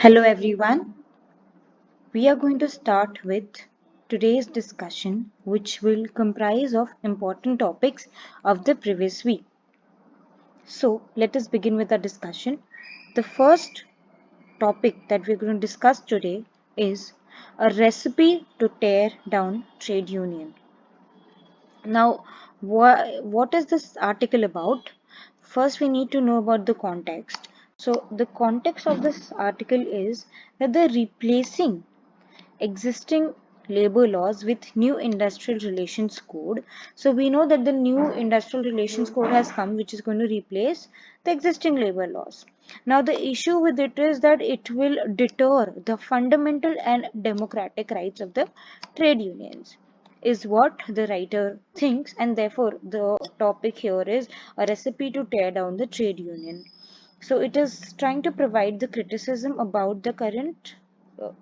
Hello everyone. We are going to start with today's discussion, which will comprise of important topics of the previous week. So let us begin with our discussion. The first topic that we're going to discuss today is a recipe to tear down trade union. Now, what is this article about? First, we need to know about the context. So, the context of this article is that they're replacing existing labor laws with new industrial relations code. So we know that the new industrial relations code has come, which is going to replace the existing labor laws. Now the issue with it is that it will deter the fundamental and democratic rights of the trade unions, is what the writer thinks, and therefore the topic here is a recipe to tear down the trade union. So it is trying to provide the criticism about the current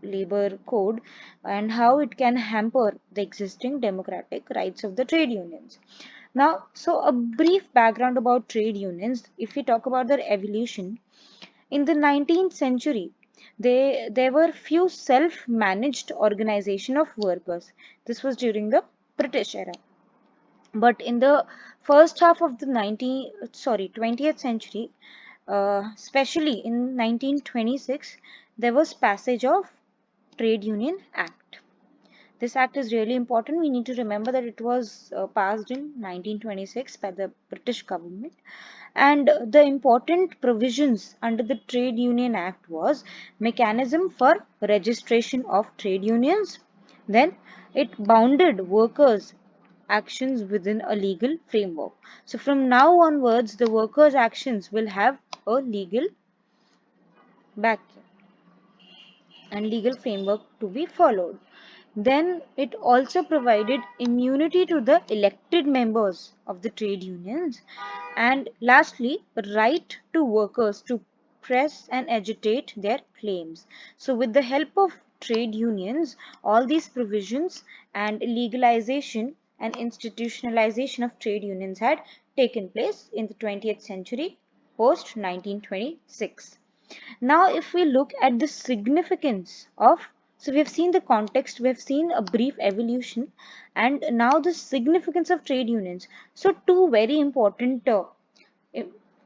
labor code and how it can hamper the existing democratic rights of the trade unions. Now, so a brief background about trade unions. If we talk about their evolution, in the 19th century, there were few self-managed organization of workers. This was during the British era. But in the first half of the 20th century, especially in 1926, there was passage of Trade Union Act. This act is really important. We need to remember that it was passed in 1926 by the British government. And the important provisions under the Trade Union Act was mechanism for registration of trade unions. Then it bounded workers' actions within a legal framework. So from now onwards, the workers' actions will have a legal back and legal framework to be followed. Then it also provided immunity to the elected members of the trade unions, and lastly, right to workers to press and agitate their claims. So with the help of trade unions, all these provisions and legalization and institutionalization of trade unions had taken place in the 20th century post 1926. Now, if we look at the significance of, so we have seen the context, we have seen a brief evolution, and now the significance of trade unions. So, two very important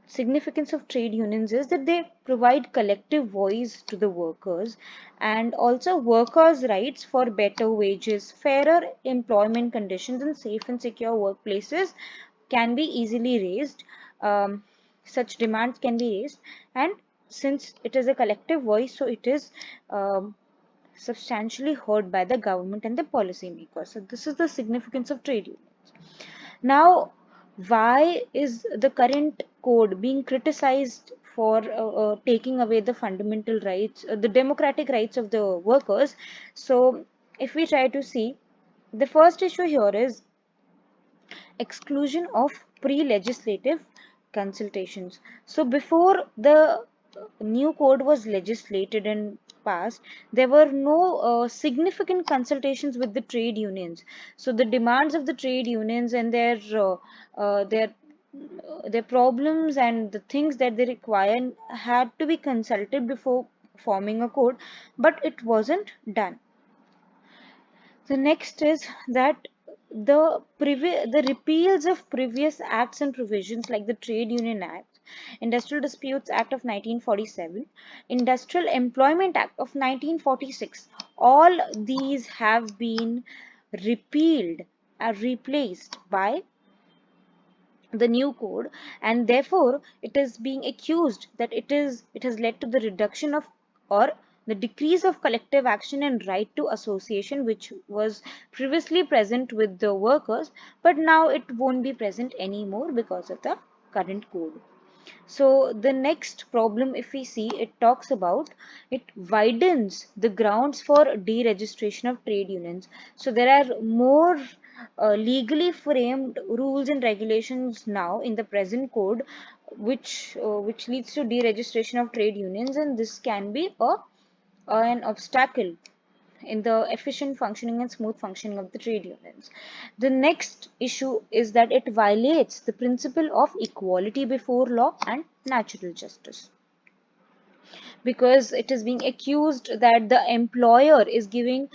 significance of trade unions is that they provide collective voice to the workers, and also workers' rights for better wages, fairer employment conditions, and safe and secure workplaces can be easily raised. Such demands can be raised, and since it is a collective voice, so it is substantially heard by the government and the policymakers. So this is the significance of trade unions. Now, why is the current code being criticized for taking away the fundamental rights, the democratic rights of the workers? So, if we try to see, the first issue here is exclusion of pre-legislative consultations. So before the new code was legislated and passed, there were no significant consultations with the trade unions. So the demands of the trade unions and their problems and the things that they require had to be consulted before forming a code, but it wasn't done. The next is that the repeals of previous acts and provisions like the Trade Union Act, Industrial Disputes Act of 1947, Industrial Employment Act of 1946, all these have been repealed or replaced by the new code, and therefore it is being accused that it has led to the reduction of or the decrease of collective action and right to association, which was previously present with the workers, but now it won't be present anymore because of the current code. So the next problem, if we see, it talks about, it widens the grounds for deregistration of trade unions. So there are more legally framed rules and regulations now in the present code, which leads to deregistration of trade unions, and this can be an obstacle in the efficient functioning and smooth functioning of the trade unions. The next issue is that it violates the principle of equality before law and natural justice. because it is being accused that the employer is being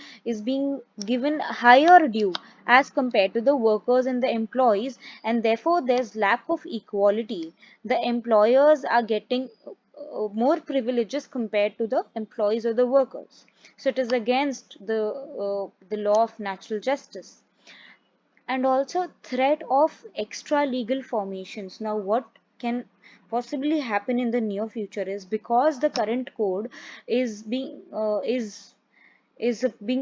given higher due as compared to the workers and the employees, and therefore there's lack of equality. The employers are getting more privileges compared to the employees or the workers. So it is against the law of natural justice. And also threat of extra legal formations. Now what can possibly happen in the near future is, because the current code is being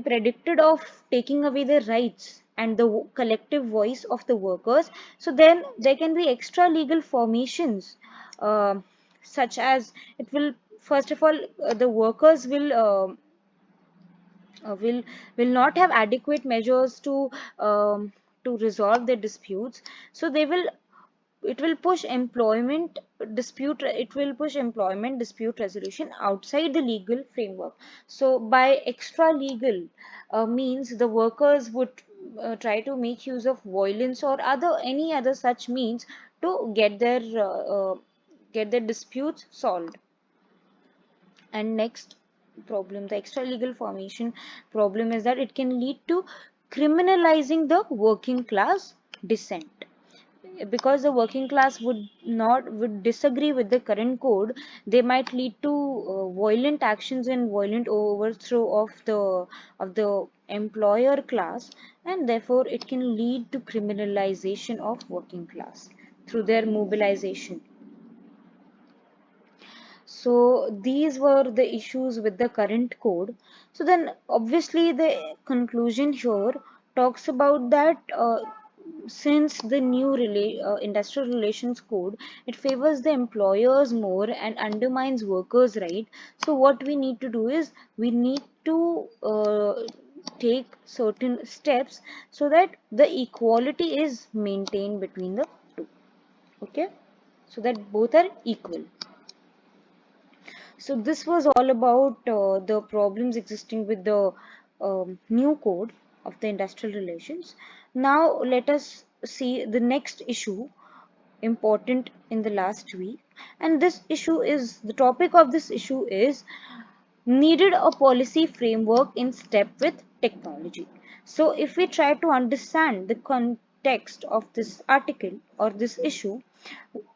predicted of taking away the rights and the collective voice of the workers, so then there can be extra legal formations, such as it will, first of all, the workers will not have adequate measures to resolve their disputes. So they will it will push employment dispute resolution outside the legal framework. So by extra legal means, the workers would try to make use of violence or any other such means to get their disputes solved. And next problem, the extra legal formation problem, is that it can lead to criminalizing the working class dissent. Because the working class would disagree with the current code, they might lead to violent actions and violent overthrow of the employer class, and therefore it can lead to criminalization of working class through their mobilization. So these were the issues with the current code. So then obviously the conclusion here talks about that, since the new industrial relations code, it favors the employers more and undermines workers' right. So what we need to do is, we need to take certain steps so that the equality is maintained between the two. Okay, so that both are equal. So this was all about the problems existing with the new code of the industrial relations. Now let us see the next issue important in the last week. And the topic of this issue is needed a policy framework in step with technology. So if we try to understand the context of this article or this issue,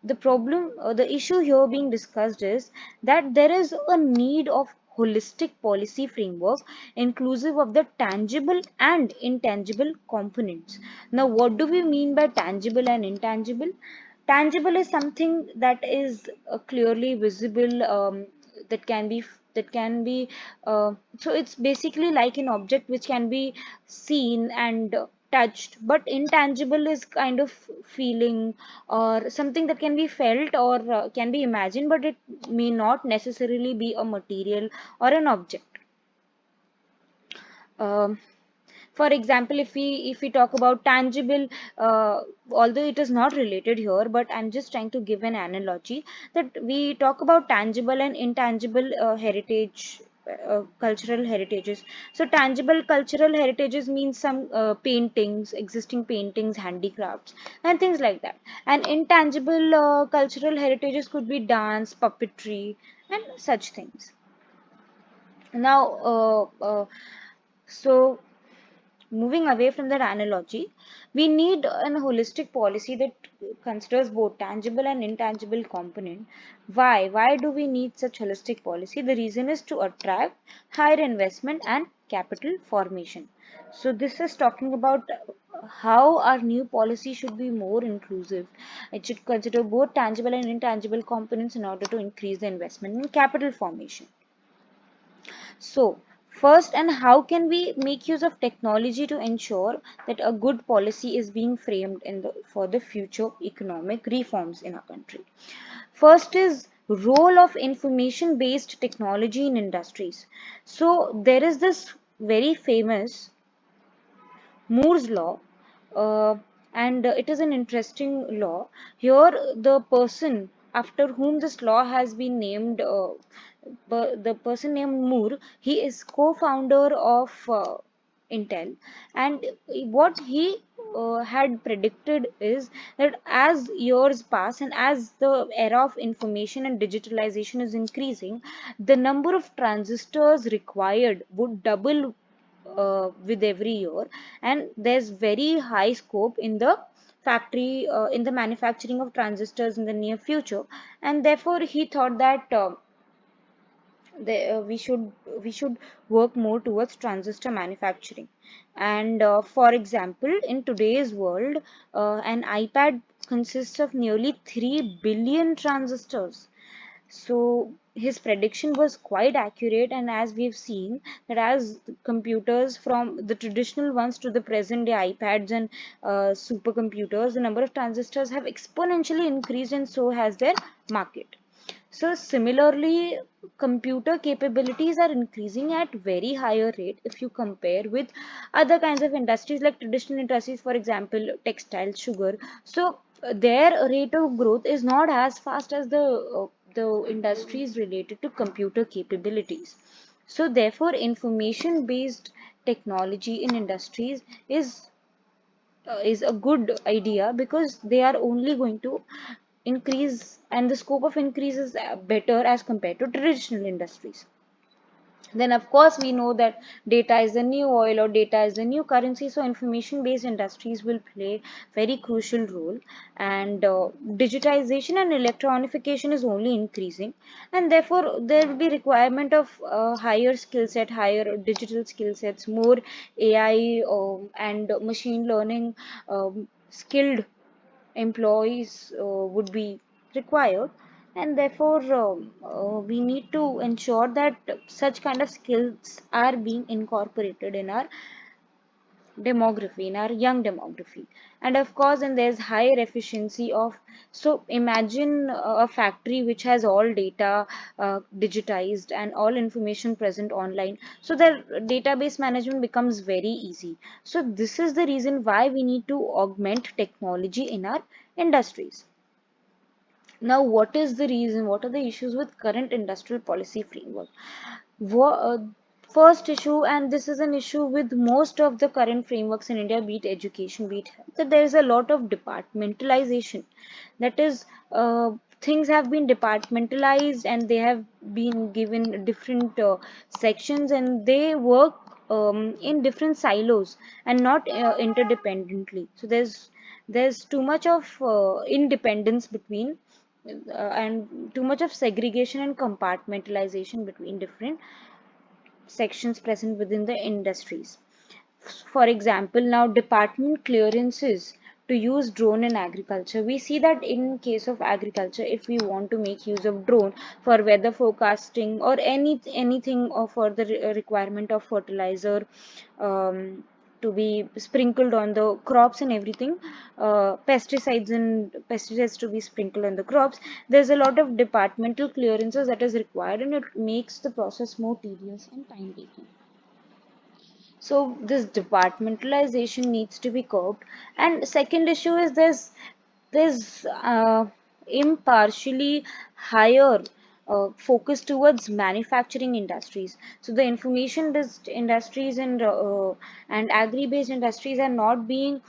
the issue here being discussed is that there is a need of holistic policy framework inclusive of the tangible and intangible components. Now, what do we mean by tangible and intangible? Tangible is something that is clearly visible, that can be so it's basically like an object which can be seen and touched, but intangible is kind of feeling or something that can be felt or can be imagined, but it may not necessarily be a material or an object. um, for example, if we talk about tangible, although it is not related here, but I'm just trying to give an analogy, that we talk about tangible and intangible heritage, cultural heritages. So tangible cultural heritages means some paintings, existing paintings, handicrafts, and things like that. And intangible cultural heritages could be dance, puppetry, and such things. Now, so moving away from that analogy, we need an holistic policy that considers both tangible and intangible component. Why? Why do we need such holistic policy? The reason is to attract higher investment and capital formation. So this is talking about how our new policy should be more inclusive. It should consider both tangible and intangible components in order to increase the investment and capital formation. So, first, and how can we make use of technology to ensure that a good policy is being framed for the future economic reforms in our country? First is role of information based technology in industries. So, there is this very famous Moore's law, uh, and it is an interesting law. Here, the person after whom this law has been named, the person named Moore, he is co-founder of Intel, and what he had predicted is that as years pass and as the era of information and digitalization is increasing, the number of transistors required would double with every year, and there's very high scope in the factory in the manufacturing of transistors in the near future. And therefore he thought that we should work more towards transistor manufacturing. And for example, in today's world, an iPad consists of nearly 3 billion transistors. So his prediction was quite accurate, and as we've seen that as computers from the traditional ones to the present day iPads and supercomputers, the number of transistors have exponentially increased, and so has their market. So similarly, computer capabilities are increasing at very higher rate if you compare with other kinds of industries like traditional industries, for example, textile, sugar. So their rate of growth is not as fast as the industries related to computer capabilities. So therefore, information based technology in industries is a good idea, because they are only going to increase, and the scope of increase is better as compared to traditional industries. Then of course we know that data is the new oil, or data is the new currency, so information based industries will play very crucial role. And digitization and electronification is only increasing, and therefore there will be requirement of higher skill set, higher digital skill sets, more AI and machine learning skilled employees would be required. And therefore we need to ensure that such kind of skills are being incorporated in our demography, in our young demography. And of course, and there's higher efficiency of, so imagine a factory which has all data digitized and all information present online, so their database management becomes very easy. So this is the reason why we need to augment technology in our industries. Now, what is the reason? What are the issues with current industrial policy framework? First issue, and this is an issue with most of the current frameworks in India, be it education, be it health, that there is a lot of departmentalization. That is, things have been departmentalized and they have been given different sections, and they work in different silos and not interdependently. So there's too much of independence between and too much of segregation and compartmentalization between different sections present within the industries. For example, now department clearances to use drone in agriculture. We see that in case of agriculture, if we want to make use of drone for weather forecasting or anything, or for the requirement of fertilizer to be sprinkled on the crops and everything, pesticides to be sprinkled on the crops, there's a lot of departmental clearances that is required, and it makes the process more tedious and time taking. So this departmentalization needs to be curbed. And second issue is this impartially higher focus towards manufacturing industries. So the information based industries and agri-based industries are not being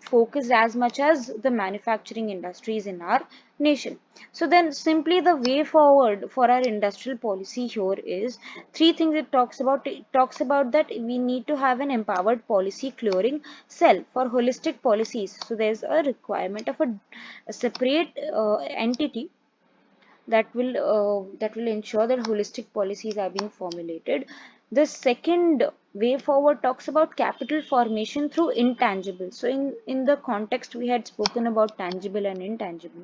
focused as much as the manufacturing industries in our nation. So then simply the way forward for our industrial policy here is three things it talks about. It talks about that we need to have an empowered policy clearing cell for holistic policies. So there's a requirement of a separate entity that will ensure that holistic policies are being formulated. The second way forward talks about capital formation through intangible. So in the context we had spoken about tangible and intangible.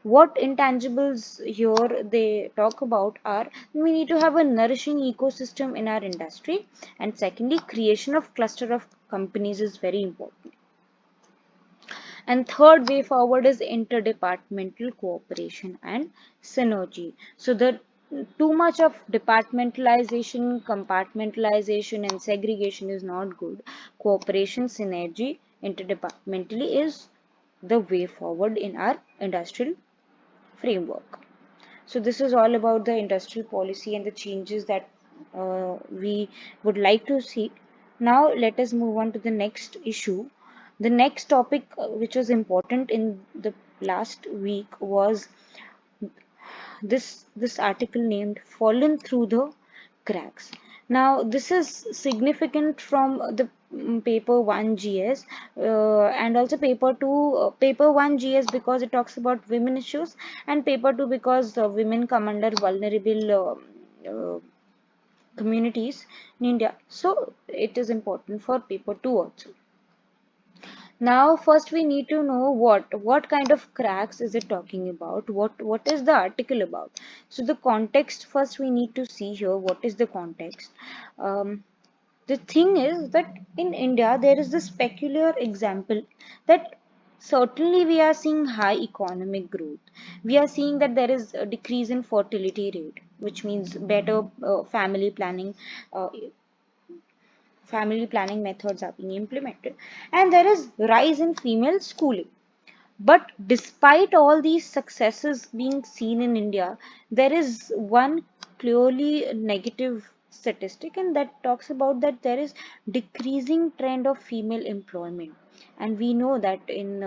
What intangibles here they talk about are, we need to have a nourishing ecosystem in our industry, and secondly, creation of cluster of companies is very important. And third way forward is interdepartmental cooperation and synergy. So the too much of departmentalization, compartmentalization and segregation is not good. Cooperation, synergy, interdepartmentally is the way forward in our industrial framework. So this is all about the industrial policy and the changes that we would like to see. Now let us move on to the next issue, The next topic which was important in the last week was this article named "Fallen Through the Cracks." Now this is significant from the paper 1 GS and also paper 1 GS because it talks about women issues, and paper 2 because women come under vulnerable communities in India. So it is important for paper 2 also. Now, first we need to know what kind of cracks is it talking about? What is the article about? So the context first we need to see here. What is the context? The thing is that in India there is this peculiar example that certainly we are seeing high economic growth. We are seeing that there is a decrease in fertility rate, which means better uh, family planning methods are being implemented, and there is rise in female schooling. But despite all these successes being seen in India, there is one clearly negative statistic, and that talks about that there is decreasing trend of female employment. And we know that in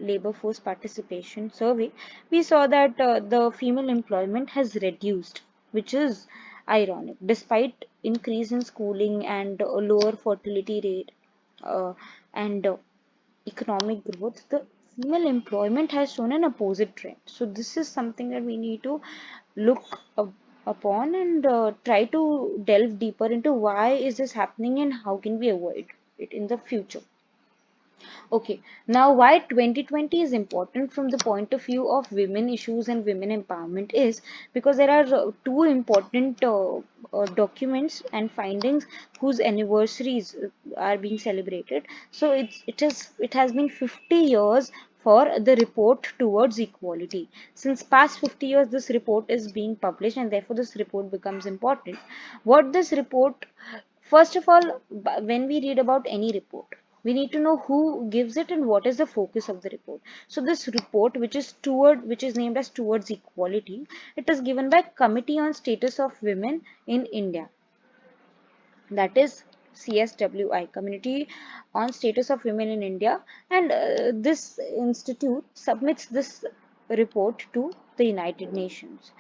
labor force participation survey, we saw that the female employment has reduced, which is ironic. Despite increase in schooling and lower fertility rate and economic growth, the female employment has shown an opposite trend. So this is something that we need to look upon and try to delve deeper into why is this happening and how can we avoid it in the future. Okay, now why 2020 is important from the point of view of women issues and women empowerment is because there are two important documents and findings whose anniversaries are being celebrated. So it has been 50 years for the report towards equality. Since past 50 years, this report is being published, and therefore this report becomes important. What this report, first of all, when we read about any report, we need to know who gives it and what is the focus of the report. So this report, which is named as Towards Equality, it is given by Committee on Status of Women in India, that is CSWI, Committee on Status of Women in India, and this institute submits this report to the United Nations.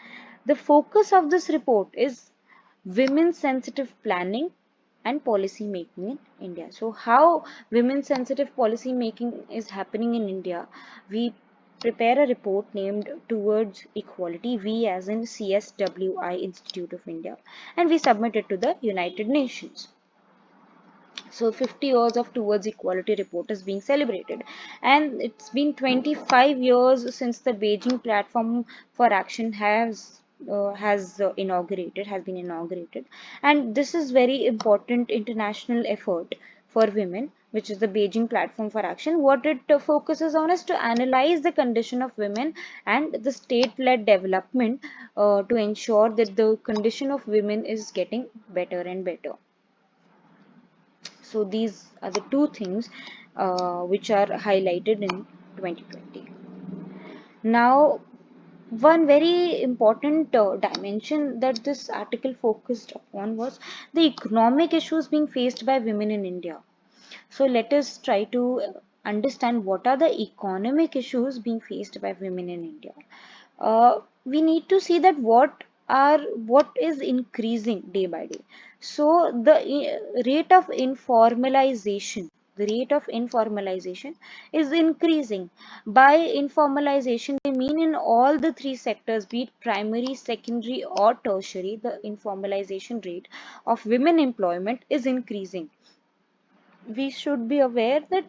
The focus of this report is women sensitive planning and policy making in India. So how women sensitive policy making is happening in India? We prepare a report named Towards Equality, we as in CSWI Institute of India, and we submit it to the United Nations. So 50 years of Towards Equality report is being celebrated, and it's been 25 years since the Beijing Platform for Action has been inaugurated, and this is very important international effort for women, which is the Beijing Platform for Action. What it focuses on is to analyze the condition of women and the state-led development to ensure that the condition of women is getting better and better. So these are the two things which are highlighted in 2020. Now, one very important dimension that this article focused upon was the economic issues being faced by women in India. So let us try to understand what are the economic issues being faced by women in India. We need to see that what is increasing day by day. So the rate of informalization is increasing. By informalization, they mean in all the three sectors, be it primary, secondary, or tertiary, the informalization rate of women employment is increasing. We should be aware that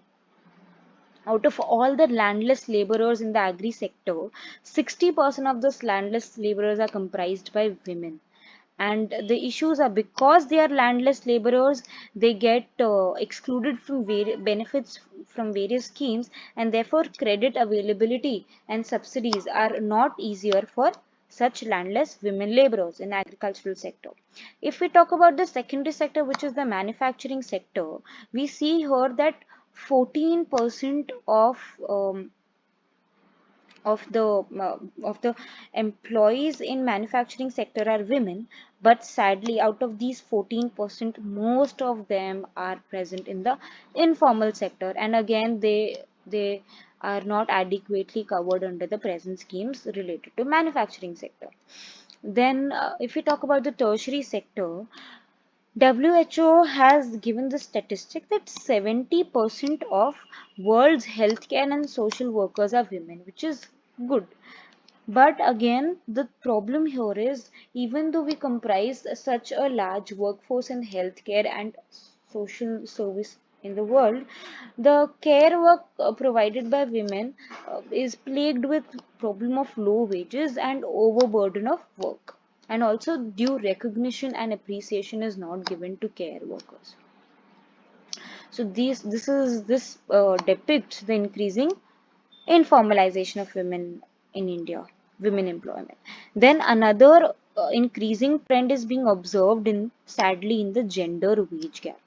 out of all the landless laborers in the agri sector, 60% of those landless laborers are comprised by women. And the issues are because they are landless laborers, they get excluded from benefits from various schemes, and therefore credit availability and subsidies are not easier for such landless women laborers in agricultural sector. If we talk about the secondary sector, which is the manufacturing sector, we see here that 14% of the employees in manufacturing sector are women, but sadly out of these 14%, most of them are present in the informal sector, and again they are not adequately covered under the present schemes related to manufacturing sector. Then if we talk about the tertiary sector, WHO has given the statistic that 70% of world's healthcare and social workers are women, which is good. But again, the problem here is, even though we comprise such a large workforce in healthcare and social service in the world, the care work provided by women is plagued with problem of low wages and overburden of work. And also due recognition and appreciation is not given to care workers. So this depicts the increasing informalization of women in India, women employment. Then another increasing trend is being observed in, sadly, in the gender wage gap.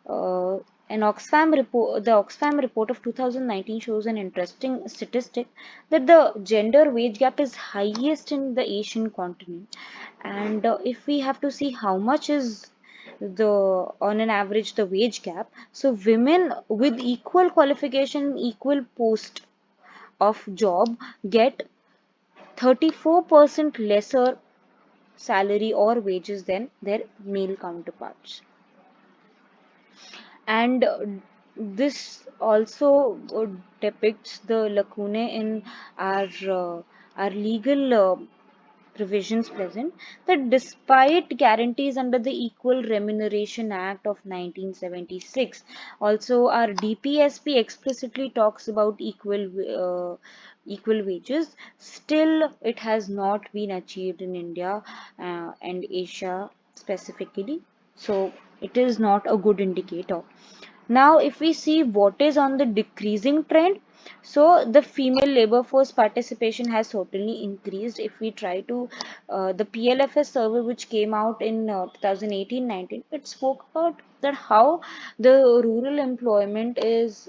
Uh, the Oxfam report of 2019 shows an interesting statistic that the gender wage gap is highest in the Asian continent. And if we have to see how much is the on an average the wage gap, so women with equal qualification, equal post of job get 34% lesser salary or wages than their male counterparts. And this also depicts the lacunae in our legal provisions present, that despite guarantees under the Equal Remuneration Act of 1976, also our DPSP explicitly talks about equal wages, still it has not been achieved in India and Asia specifically. So it is not a good indicator. Now, if we see what is on the decreasing trend, so the female labor force participation has certainly increased. If we try to, the PLFS survey which came out in 2018-19, it spoke about that how the rural employment is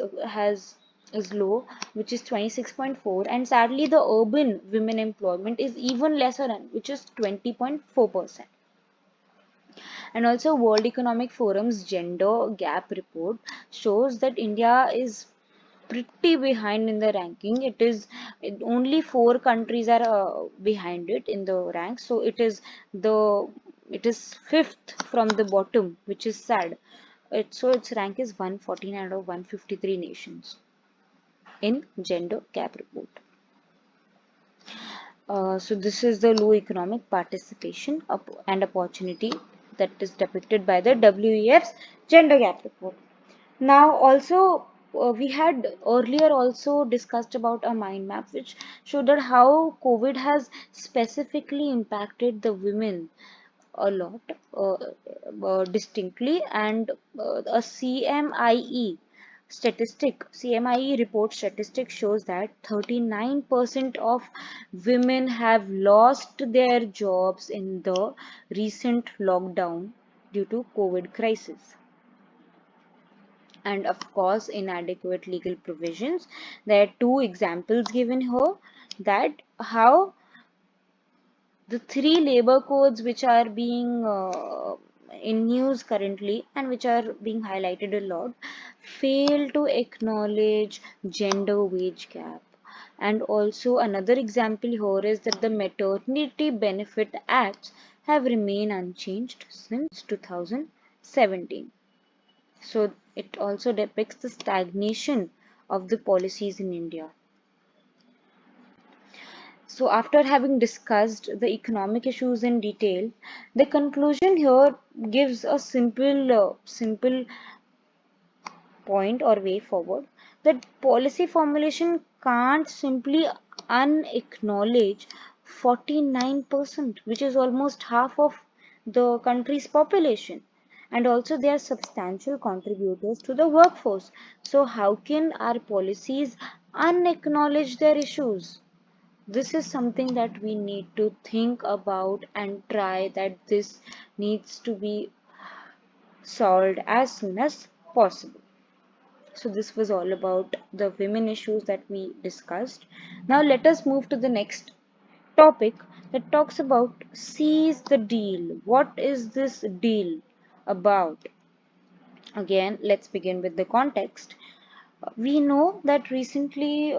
low, which is 26.4, and sadly the urban women employment is even lesser, which is 20.4%. And also World Economic Forum's gender gap report shows that India is pretty behind in the ranking. Only 4 countries are behind it in the rank. So it is fifth from the bottom, which is sad. So its rank is 149 out of 153 nations in gender gap report. So this is the low economic participation and opportunity that is depicted by the WEF's gender gap report. Now also we had earlier also discussed about a mind map which showed that how COVID has specifically impacted the women a lot, distinctly, and a CMIE report statistic shows that 39% of women have lost their jobs in the recent lockdown due to COVID crisis. And of course, inadequate legal provisions. There are 2 examples given here, that how the 3 labor codes which are being in news currently and which are being highlighted a lot fail to acknowledge gender wage gap. And also another example here is that the maternity benefit acts have remained unchanged since 2017. So it also depicts the stagnation of the policies in India. So after having discussed the economic issues in detail, the conclusion here gives a simple point or way forward, that policy formulation can't simply unacknowledge 49%, which is almost half of the country's population. And also they are substantial contributors to the workforce. So how can our policies unacknowledge their issues? This is something that we need to think about and try that this needs to be solved as soon as possible. So this was all about the women issues that we discussed. Now let us move to the next topic that talks about seize the deal. What is this deal about? Again, let's begin with the context. We know that recently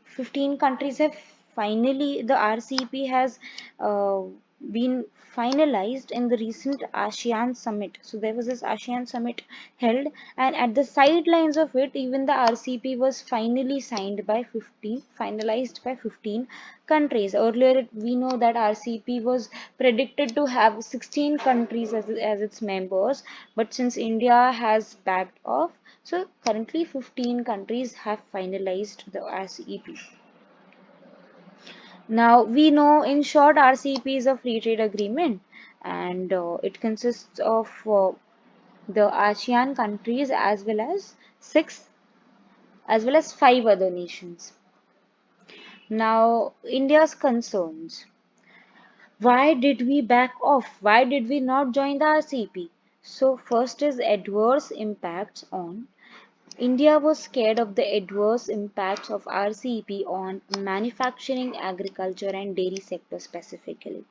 15 countries have finally, the RCEP has uh, been finalized in the recent ASEAN summit. So there was this ASEAN summit held, and at the sidelines of it, even the RCEP was finally signed by 15, finalized by 15 countries. Earlier, we know that RCEP was predicted to have 16 countries as its members, but since India has backed off, so currently 15 countries have finalized the RCEP. Now we know, in short, RCEP is a free trade agreement, and it consists of the ASEAN countries as well as five other nations. Now India's concerns. Why did we back off? Why did we not join the RCEP? So first is adverse impacts on. India was scared of the adverse impacts of RCEP on manufacturing, agriculture, and dairy sector specifically.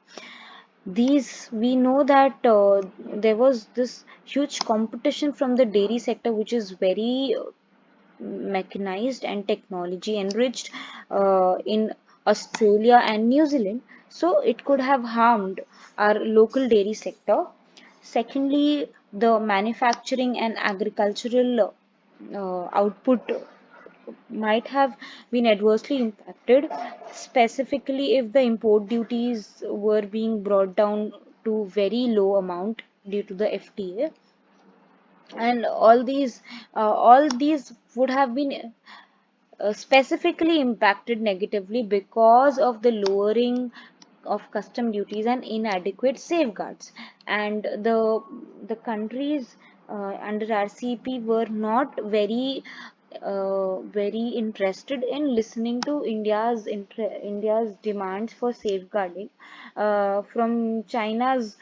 These we know that there was this huge competition from the dairy sector, which is very mechanized and technology enriched in Australia and New Zealand. So it could have harmed our local dairy sector. Secondly, the manufacturing and agricultural output might have been adversely impacted, specifically if the import duties were being brought down to very low amount due to the FTA, and all these would have been specifically impacted negatively because of the lowering of custom duties and inadequate safeguards. And the countries under RCEP were not very interested in listening to India's demands for safeguarding from China's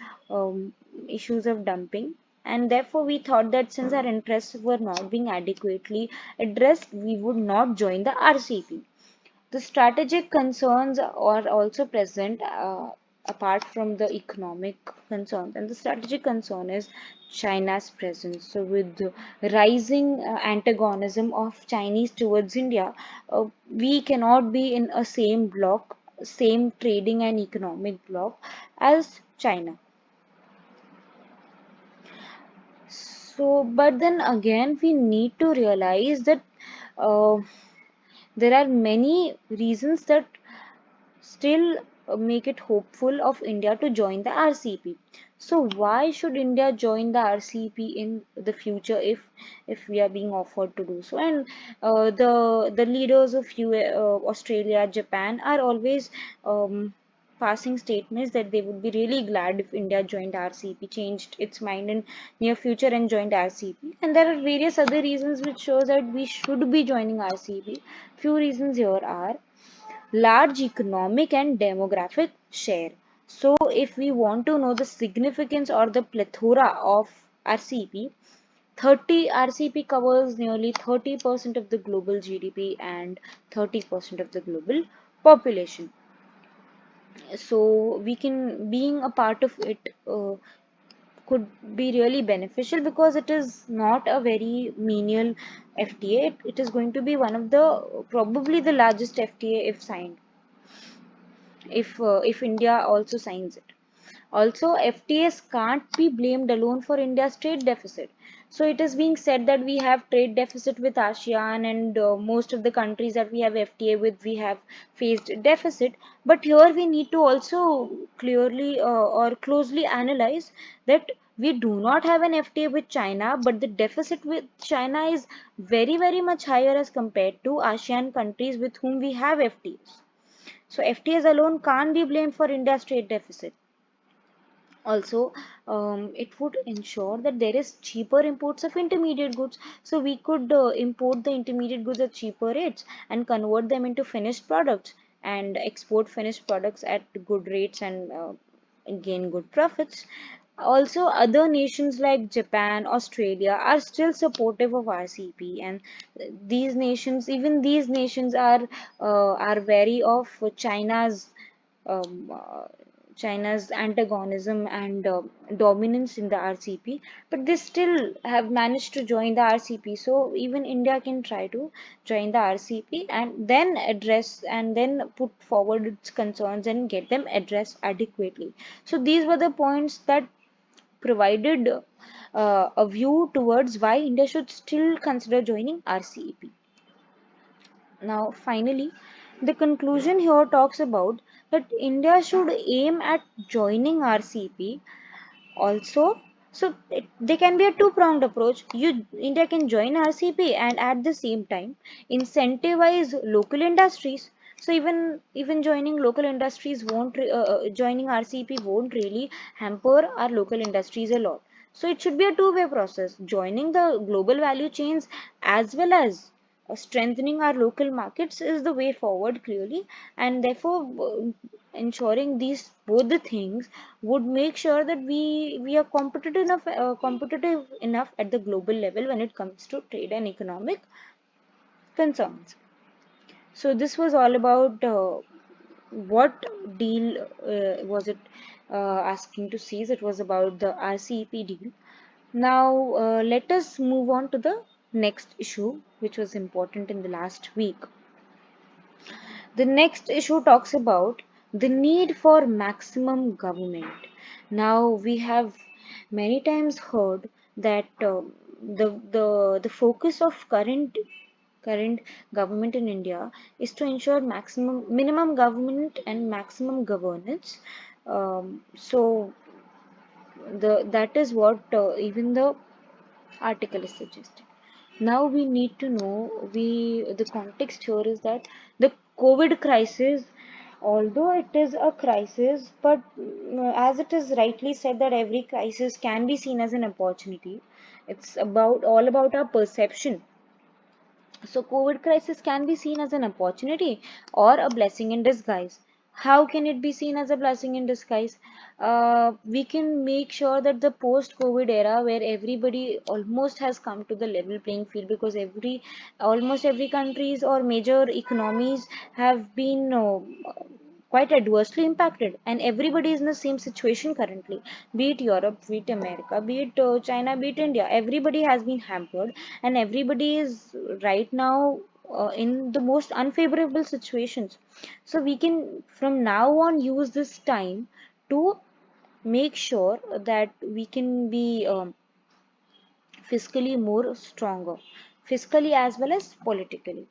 issues of dumping, and therefore we thought that since our interests were not being adequately addressed, we would not join the RCEP. The strategic concerns are also present apart from the economic concerns, and the strategic concern is China's presence. So, with the rising antagonism of Chinese towards India, we cannot be in a same block, same trading and economic block as China. So, but then again, we need to realize that uh, there are many reasons that still make it hopeful of India to join the RCEP. So why should India join the RCEP in the future if we are being offered to do so? And the leaders of Australia, Japan are always passing statements that they would be really glad if India joined RCEP, changed its mind in near future and joined RCEP. And there are various other reasons which shows that we should be joining RCEP. Few reasons here are large economic and demographic share. So, if we want to know the significance or the plethora of RCEP, 30 RCEP covers nearly 30% of the global GDP and 30% of the global population. So, we can being a part of it could be really beneficial because it is not a very menial FTA. It is going to be one of the probably the largest FTA if signed, if India also signs it. Also, FTAs can't be blamed alone for India's trade deficit. So it is being said that we have trade deficit with ASEAN, and most of the countries that we have FTA with, we have faced deficit. But here we need to also clearly or closely analyze that we do not have an FTA with China, but the deficit with China is very much higher as compared to ASEAN countries with whom we have FTAs. So FTAs alone can't be blamed for India's trade deficit. Also, it would ensure that there is cheaper imports of intermediate goods. So we could import the intermediate goods at cheaper rates and convert them into finished products and export finished products at good rates and gain good profits. Also, other nations like Japan, Australia are still supportive of RCP, and these nations are wary of um, uh, China's antagonism and dominance in the RCP, but they still have managed to join the RCP. So even India can try to join the RCP and then address and then put forward its concerns and get them addressed adequately. So these were the points that provided a view towards why India should still consider joining RCEP. Now, finally, the conclusion here talks about that India should aim at joining RCEP also. So there can be a two-pronged approach. India can join RCP and at the same time incentivize local industries. So even joining local industries joining RCP won't really hamper our local industries a lot. So it should be a two-way process. Joining the global value chains as well as strengthening our local markets is the way forward clearly, and therefore ensuring these both the things would make sure that we are competitive enough at the global level when it comes to trade and economic concerns. So this was all about what deal was it asking to seize. It was about the RCEP deal. Now let us move on to the next issue, which was important in the last week. The next issue talks about the need for maximum government. Now we have many times heard that the focus of current government in India is to ensure minimum government and maximum governance. So that is what even the article is suggesting. Now we need to know the context here is that the COVID crisis, although it is a crisis, but as it is rightly said that every crisis can be seen as an opportunity. It's about all about our perception. So COVID crisis can be seen as an opportunity or a blessing in disguise. How can it be seen as a blessing in disguise? We can make sure that the post-COVID era, where everybody almost has come to the level playing field, because almost every countries or major economies have been quite adversely impacted, and everybody is in the same situation currently, be it Europe, be it America, be it China, be it India. Everybody has been hampered, and everybody is right now in the most unfavorable situations. So we can from now on use this time to make sure that we can be fiscally more stronger, fiscally as well as politically.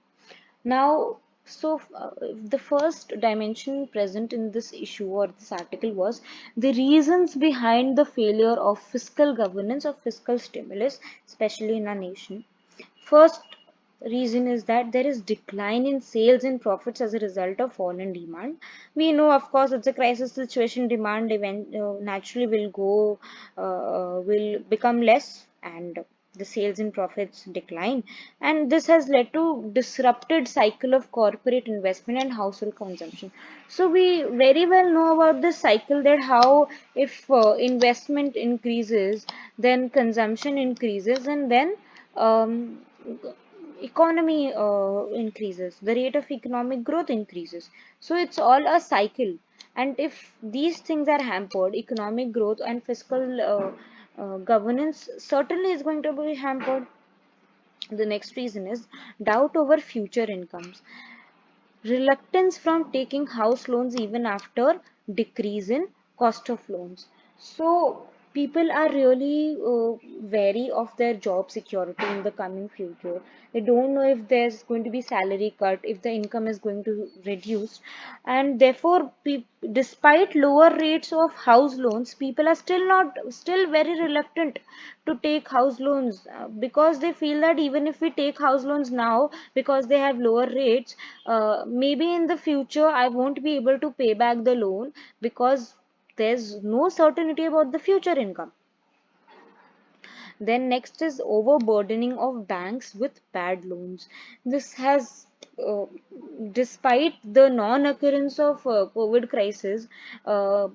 Now, the first dimension present in this issue or this article was the reasons behind the failure of fiscal governance or fiscal stimulus, especially in our nation. First reason is that there is decline in sales and profits as a result of fall in demand. We know, of course, it's a crisis situation. Demand naturally will become less, and the sales and profits decline, and this has led to disrupted cycle of corporate investment and household consumption. So we very well know about this cycle, that how if investment increases, then consumption increases, and then um, economy increases, the rate of economic growth increases. So it's all a cycle, and if these things are hampered, economic growth and fiscal governance certainly is going to be hampered. The next reason is doubt over future incomes, reluctance from taking house loans even after decrease in cost of loans. So people are really wary of their job security in the coming future. They don't know if there's going to be salary cut, if the income is going to reduce, and therefore despite lower rates of house loans, people are still very reluctant to take house loans, because they feel that even if we take house loans now because they have lower rates, maybe in the future I won't be able to pay back the loan, because there's no certainty about the future income. Then next is overburdening of banks with bad loans. This has uh, despite the non-occurrence of COVID crisis, uh,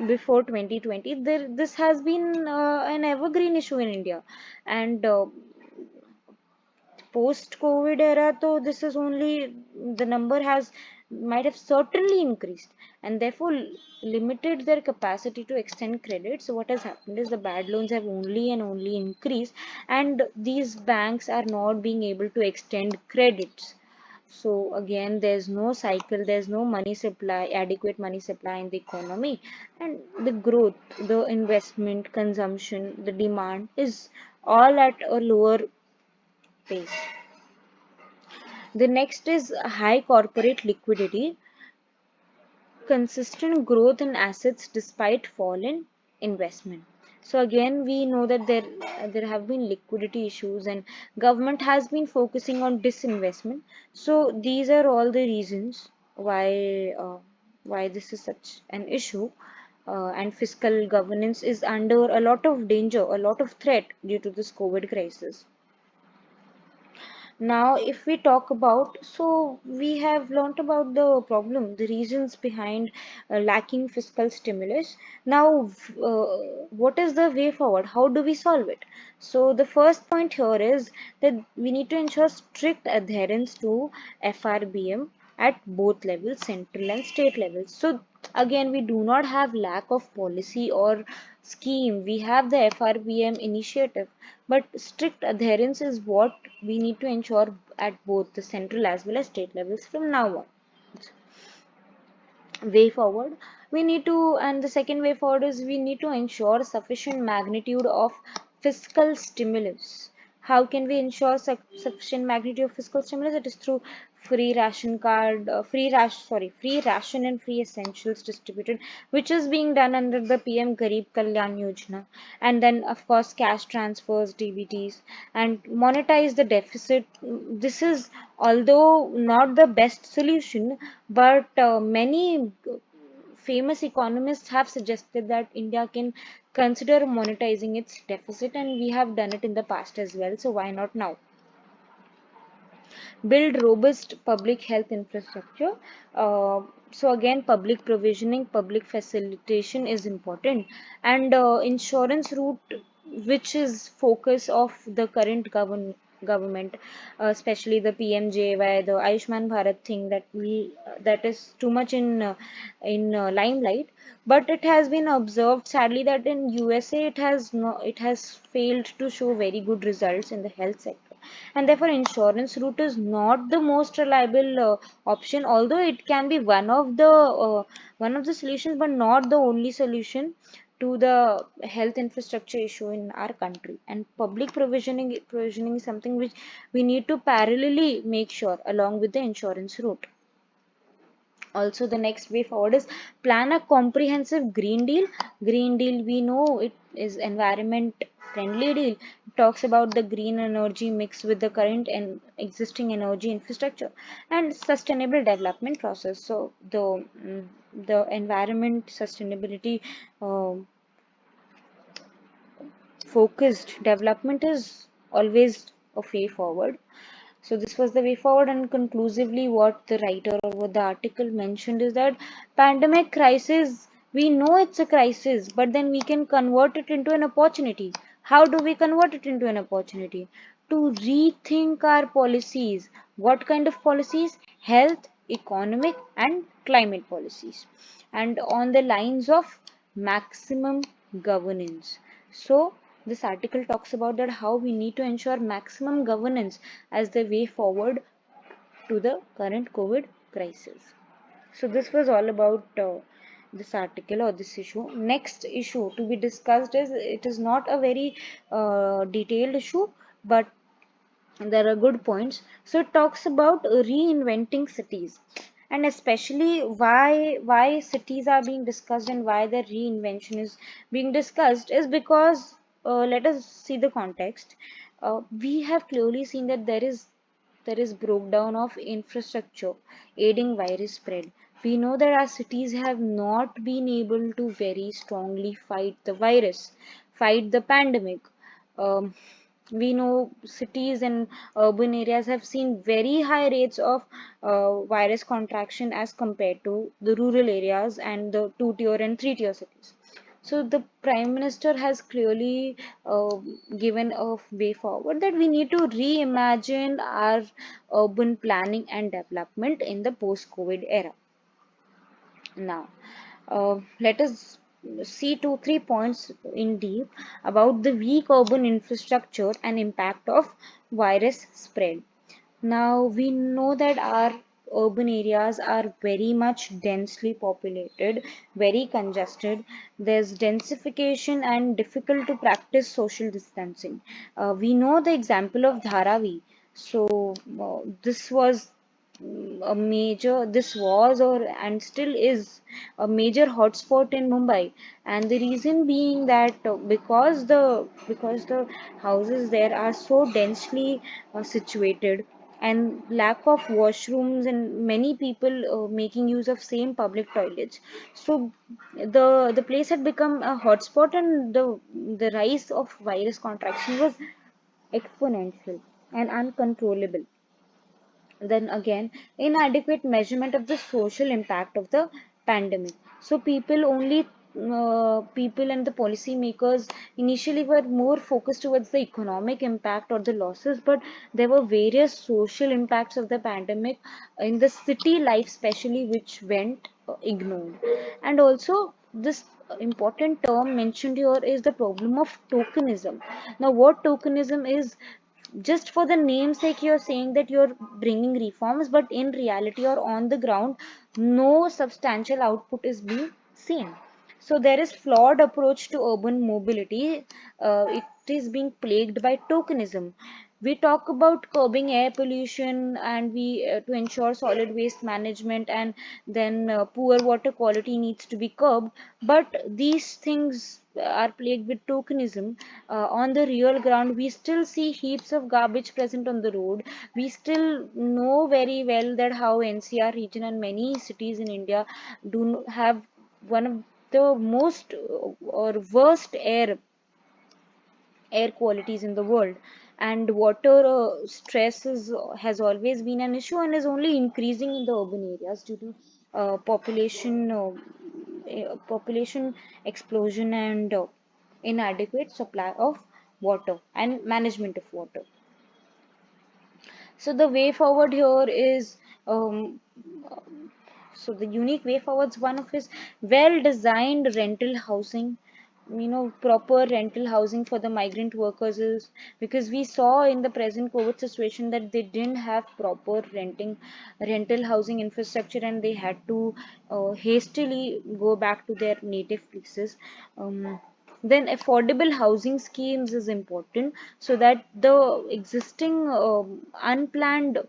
before 2020, this has been an evergreen issue in India, and post COVID era, so this is only, the number has might have certainly increased, and therefore limited their capacity to extend credit. So what has happened is the bad loans have only and only increased, and these banks are not being able to extend credits. So again, there's no cycle, there's no money supply, adequate money supply in the economy, and the growth, the investment, consumption, the demand is all at a lower pace. The next is high corporate liquidity, consistent growth in assets despite fall in investment. So again, we know that there have been liquidity issues, and government has been focusing on disinvestment. So these are all the reasons why this is such an issue. And fiscal governance is under a lot of danger, a lot of threat due to this COVID crisis. Now, if we talk about, so we have learnt about the problem, the reasons behind lacking fiscal stimulus. Now, what is the way forward? How do we solve it? So, the first point here is that we need to ensure strict adherence to FRBM at both levels, central and state levels. So, again, we do not have lack of policy or scheme. We have the FRBM initiative, but strict adherence is what we need to ensure at both the central as well as state levels from now on. Way forward, we need to, and the second way forward is we need to ensure sufficient magnitude of fiscal stimulus. How can we ensure sufficient magnitude of fiscal stimulus? It is through free ration card, free ration and free essentials distributed, which is being done under the PM Garib Kalyan Yojana, and then of course cash transfers, DBTs, and monetize the deficit. This is, although not the best solution, but many famous economists have suggested that India can consider monetizing its deficit, and we have done it in the past as well. So why not now? Build robust public health infrastructure. So again, public provisioning, public facilitation is important, and insurance route, which is focus of the current government, especially the PMJY, the Ayushman Bharat thing, that is too much in limelight. But it has been observed sadly that in USA it has failed to show very good results in the health sector, and therefore insurance route is not the most reliable option, although it can be one of the solutions, but not the only solution to the health infrastructure issue in our country. And public provisioning is something which we need to parallelly make sure along with the insurance route. Also, the next way forward is plan a comprehensive green deal. We know it is environment friendly deal. It talks about the green energy mix with the current and existing energy infrastructure and sustainable development process. So the environment sustainability uh, focused development is always a way forward. So this was the way forward, and conclusively what the writer or what the article mentioned is that pandemic crisis, we know it's a crisis, but then we can convert it into an opportunity. How do we convert it into an opportunity? To rethink our policies. What kind of policies? Health, economic, and climate policies. And on the lines of maximum governance. So this article talks about that how we need to ensure maximum governance as the way forward to the current COVID crisis. So this was all about this article or this issue. Next issue to be discussed is, it is not a very detailed issue, but there are good points. So it talks about reinventing cities, and especially why cities are being discussed and why the reinvention is being discussed is because, let us see the context. We have clearly seen that there is breakdown of infrastructure aiding virus spread. We know that our cities have not been able to very strongly fight the virus, fight the pandemic. Um, We know cities and urban areas have seen very high rates of virus contraction as compared to the rural areas and the two-tier and three-tier cities. So the Prime Minister has clearly given a way forward that we need to reimagine our urban planning and development in the post-COVID era. Now, let us see two, 3 points in deep about the weak urban infrastructure and impact of virus spread. Now, we know that our urban areas are very much densely populated, very congested. There's densification and difficult to practice social distancing. We know the example of Dharavi. So, this was or and still is a major hotspot in Mumbai, and the reason being that because the houses there are so densely situated, and lack of washrooms and many people making use of same public toilets, so the place had become a hotspot, and the rise of virus contraction was exponential and uncontrollable. Then again, inadequate measurement of the social impact of the pandemic. So people and the policy makers initially were more focused towards the economic impact or the losses, but there were various social impacts of the pandemic in the city life especially, which went ignored. And also this important term mentioned here is the problem of tokenism. Now, what tokenism is, just for the namesake you're saying that you're bringing reforms, but in reality or on the ground no substantial output is being seen. So there is flawed approach to urban mobility. It is being plagued by tokenism. We talk about curbing air pollution, and we to ensure solid waste management, and then poor water quality needs to be curbed, but these things are plagued with tokenism. On the real ground we still see heaps of garbage present on the road. We still know very well that how NCR region and many cities in India have one of the most or worst air qualities in the world, and water stress has always been an issue and is only increasing in the urban areas due to population explosion and inadequate supply of water and management of water. So the way forward here is so the unique way forward is one of his well-designed rental housing, proper rental housing for the migrant workers is, because we saw in the present COVID situation that they didn't have proper rental housing infrastructure, and they had to hastily go back to their native places. Then affordable housing schemes is important, so that the existing unplanned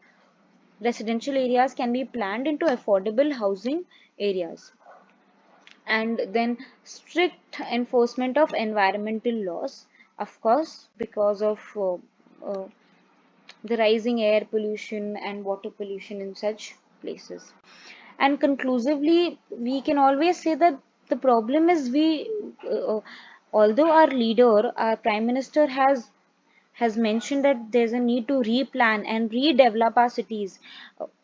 residential areas can be planned into affordable housing areas. And then strict enforcement of environmental laws, of course, because of uh, the rising air pollution and water pollution in such places. And conclusively, we can always say that the problem is although our leader, our prime minister, has mentioned that there's a need to replan and redevelop our cities.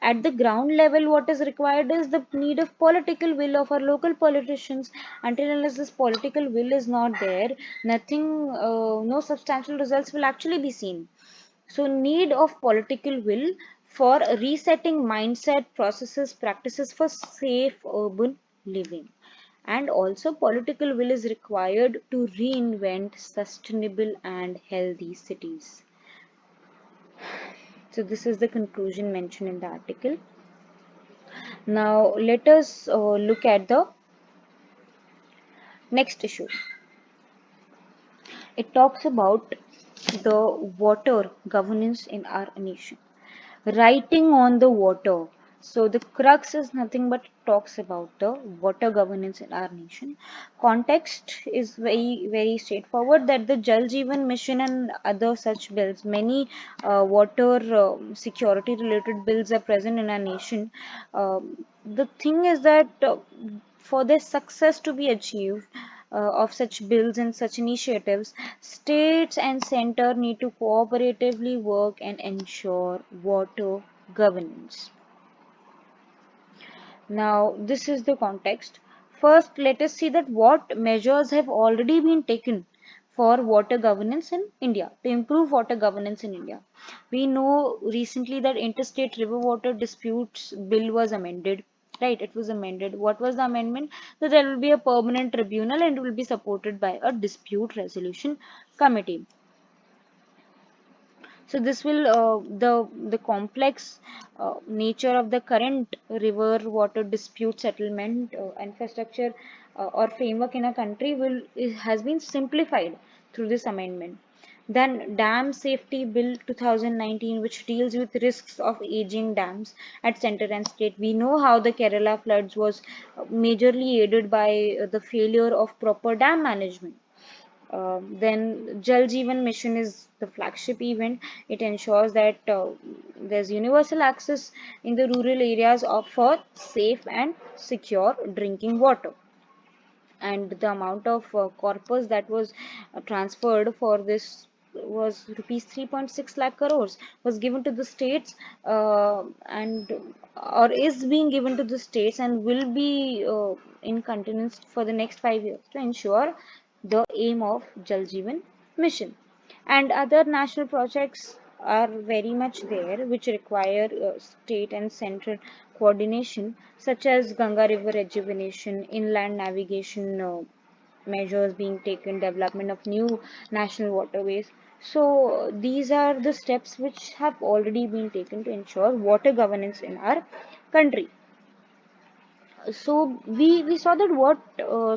At the ground level, what is required is the need of political will of our local politicians. Until unless this political will is not there, no substantial results will actually be seen. So, need of political will for resetting mindset, processes, practices for safe urban living. And also, political will is required to reinvent sustainable and healthy cities. So, this is the conclusion mentioned in the article. Now, let us look at the next issue. It talks about the water governance in our nation. Writing on the water. So the crux is nothing but talks about the water governance in our nation. Context is very straightforward, that the Jal Jeevan Mission and other such bills, many water security related bills are present in our nation. The thing is that for their success to be achieved, of such bills and such initiatives, states and center need to cooperatively work and ensure water governance. Now, this is the context. First, let us see that what measures have already been taken for water governance in India, to improve water governance in India. We know recently that Interstate River Water Disputes Bill was amended. Right, it was amended. What was the amendment? That there will be a permanent tribunal and it will be supported by a dispute resolution committee. So this will the complex nature of the current river water dispute settlement infrastructure or framework in a country has been simplified through this amendment. Then Dam Safety Bill 2019, which deals with risks of aging dams at center and state. We know how the Kerala floods was majorly aided by the failure of proper dam management. Then Jal Jeevan Mission is the flagship event. It ensures that there's universal access in the rural areas for safe and secure drinking water. And the amount of corpus that was transferred for this was rupees 3.6 lakh crores was given to the states and or is being given to the states and will be in continuance for the next 5 years to ensure the aim of Jal Jeevan mission. And other national projects are very much there which require state and central coordination, such as Ganga River rejuvenation, inland navigation measures being taken, development of new national waterways. So these are the steps which have already been taken to ensure water governance in our country. So we saw that what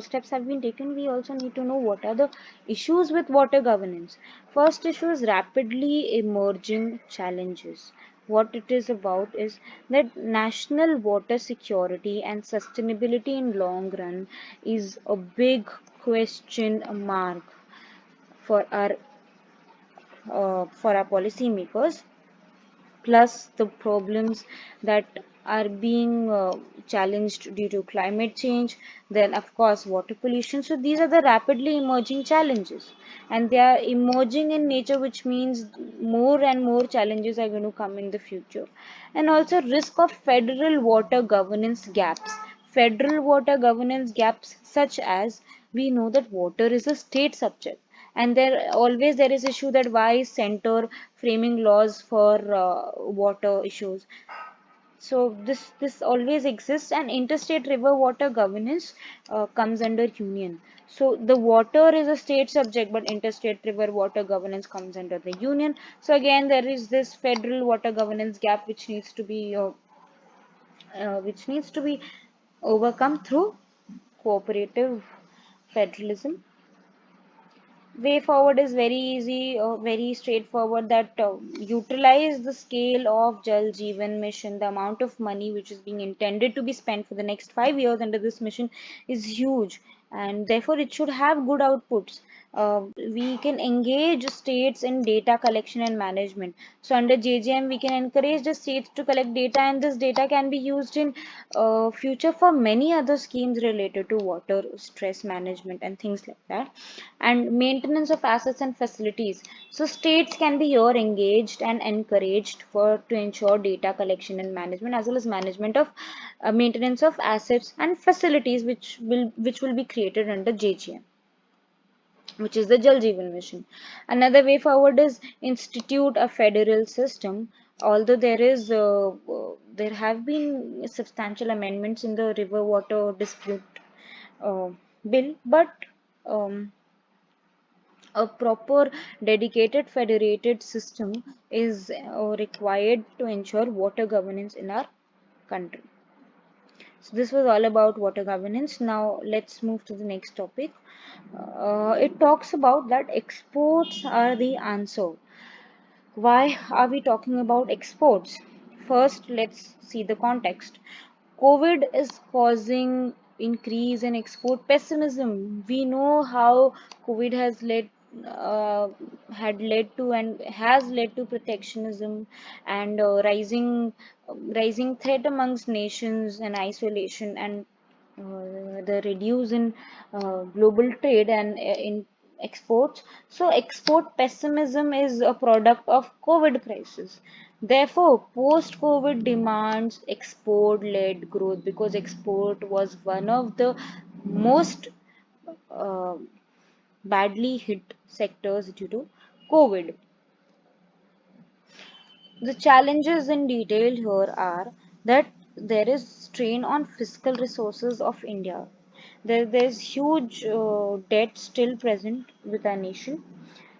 steps have been taken. We also need to know what are the issues with water governance. First issue is rapidly emerging challenges. What it is about is that national water security and sustainability in long run is a big question mark for our policymakers, plus the problems that are being challenged due to climate change, then of course water pollution. So these are the rapidly emerging challenges, and they are emerging in nature, which means more and more challenges are going to come in the future. And also risk of federal water governance gaps. Federal water governance gaps, such as we know that water is a state subject, and there is issue that why center framing laws for water issues. So this always exists, and interstate river water governance comes under union. So the water is a state subject, but interstate river water governance comes under the union. So again, there is this federal water governance gap which needs to be overcome through cooperative federalism. Way forward is very easy, very straightforward, that utilize the scale of Jal Jeevan mission. The amount of money which is being intended to be spent for the next 5 years under this mission is huge, and therefore it should have good outputs. We can engage states in data collection and management. So under JJM, we can encourage the states to collect data, and this data can be used in future for many other schemes related to water stress management and things like that. And maintenance of assets and facilities. So states can be here engaged and encouraged for to ensure data collection and management, as well as management of maintenance of assets and facilities which will be created under JGM, which is the Jal Jeevan mission. Another way forward is institute a federal system. Although there have been substantial amendments in the river water dispute uh, bill, but um, a proper dedicated federated system is required to ensure water governance in our country. So this was all about water governance. Now let's move to the next topic. It talks about that exports are the answer. Why are we talking about exports? First, let's see the context. COVID is causing increase in export pessimism. We know how COVID uh, had led to and has led to protectionism and rising threat amongst nations and isolation, and the reduce in global trade and in exports. So export pessimism is a product of COVID crisis. Therefore, post-COVID demands export-led growth because export was one of the most uh, badly hit sectors due to COVID. The challenges in detail here are that there is strain on fiscal resources of India. There's huge debt still present with our nation.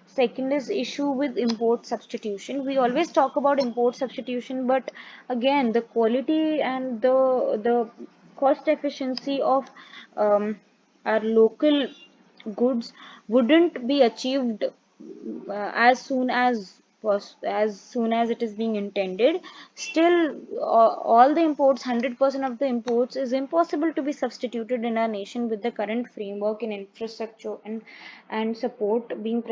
Second is issue with import substitution. We always talk about import substitution, but again, the quality and the cost efficiency of our local goods wouldn't be achieved as soon as it is being intended. Still, all the imports, 100% of the imports, is impossible to be substituted in our nation with the current framework and infrastructure and support being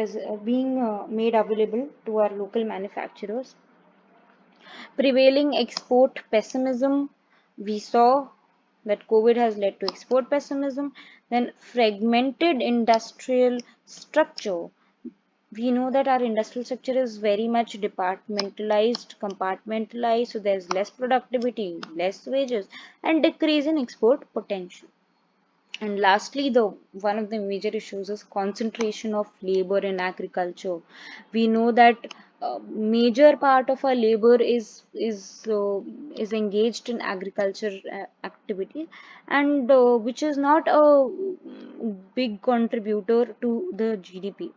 made available to our local manufacturers. Prevailing export pessimism, we saw that COVID has led to export pessimism. Then fragmented industrial structure. We know that our industrial structure is very much departmentalized, compartmentalized, so there's less productivity, less wages, and decrease in export potential. And lastly, the one of the major issues is concentration of labor in agriculture. We know that major part of our labor is engaged in agriculture activity, and which is not a big contributor to the GDP.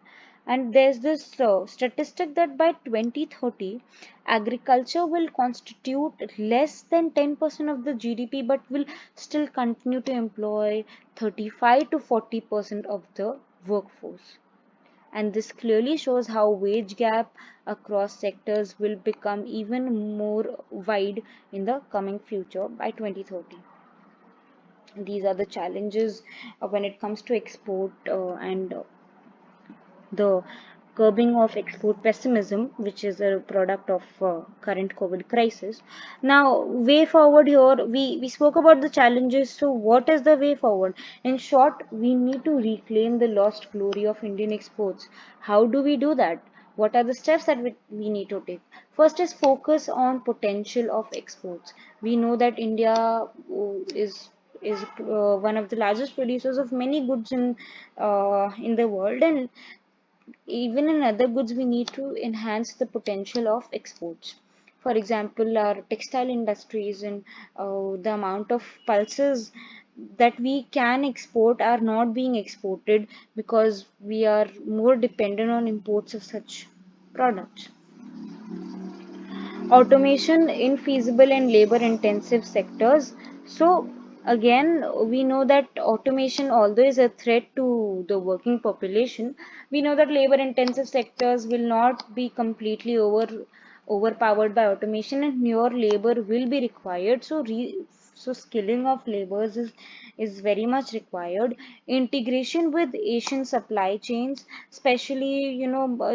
And there's this statistic that by 2030, agriculture will constitute less than 10% of the GDP, but will still continue to employ 35 to 40% of the workforce. And this clearly shows how wage gap across sectors will become even more wide in the coming future by 2030. These are the challenges when it comes to export and the curbing of export pessimism, which is a product of current COVID crisis. Now, way forward here, we spoke about the challenges. So, what is the way forward? In short, we need to reclaim the lost glory of Indian exports. How do we do that? What are the steps that we need to take? First is focus on potential of exports. We know that India is one of the largest producers of many goods in the world, and even in other goods we need to enhance the potential of exports. For example, our textile industries and the amount of pulses that we can export are not being exported because we are more dependent on imports of such products. Automation in feasible and labor intensive sectors. So again, we know that automation, although is a threat to the working population, we know that labor intensive sectors will not be completely overpowered by automation, and newer labor will be required. So skilling of laborers is very much required. Integration with Asian supply chains, especially,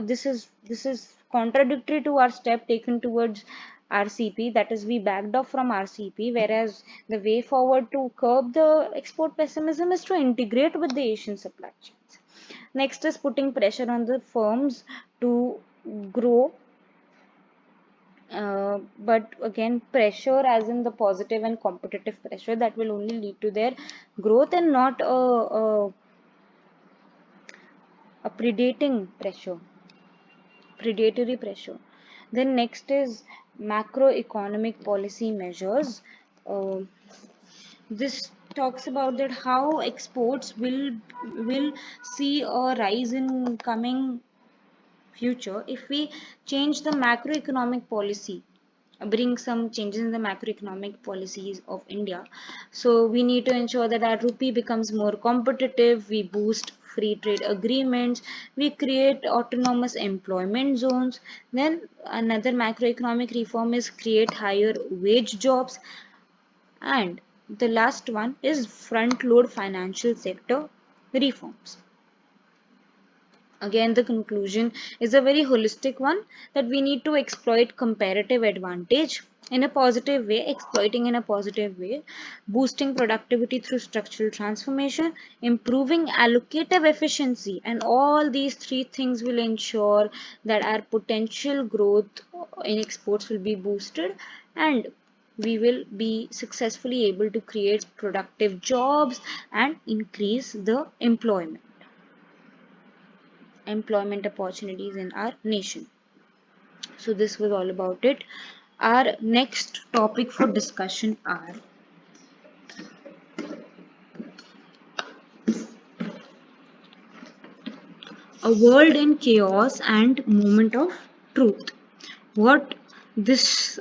this is contradictory to our step taken towards RCP, that is, we backed off from RCP, whereas the way forward to curb the export pessimism is to integrate with the Asian supply chains. Next is putting pressure on the firms to grow, but again, pressure as in the positive and competitive pressure that will only lead to their growth and not a predatory pressure. Then next is macroeconomic policy measures. Uh, this talks about that how exports will see a rise in coming future if we change the macroeconomic policy, bring some changes in the macroeconomic policies of India. So we need to ensure that our rupee becomes more competitive, we boost free trade agreements, we create autonomous employment zones. Then another macroeconomic reform is create higher wage jobs, and the last one is front load financial sector reforms. Again, the conclusion is a very holistic one, that we need to exploit comparative advantage in a positive way, exploiting in a positive way, boosting productivity through structural transformation, improving allocative efficiency, and all these three things will ensure that our potential growth in exports will be boosted, and we will be successfully able to create productive jobs and increase the employment opportunities in our nation. So this was all about it. Our next topic for discussion are a world in chaos and moment of truth. What this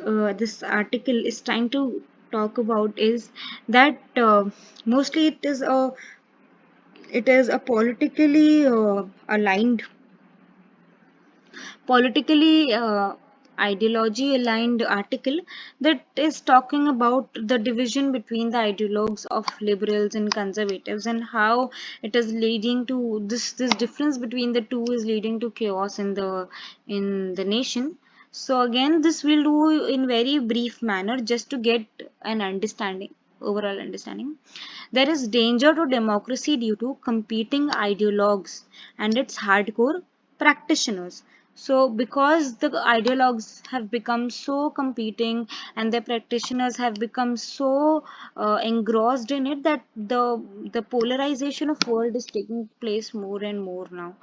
article is trying to talk about is that mostly it is a politically ideology aligned article that is talking about the division between the ideologues of liberals and conservatives, and how it is leading to this difference between the two is leading to chaos in the nation. So again, this we'll do in very brief manner just to get an overall understanding. There is danger to democracy due to competing ideologues and its hardcore practitioners. So, because the ideologues have become so competing and the practitioners have become so engrossed in it, that the polarization of world is taking place more and more now.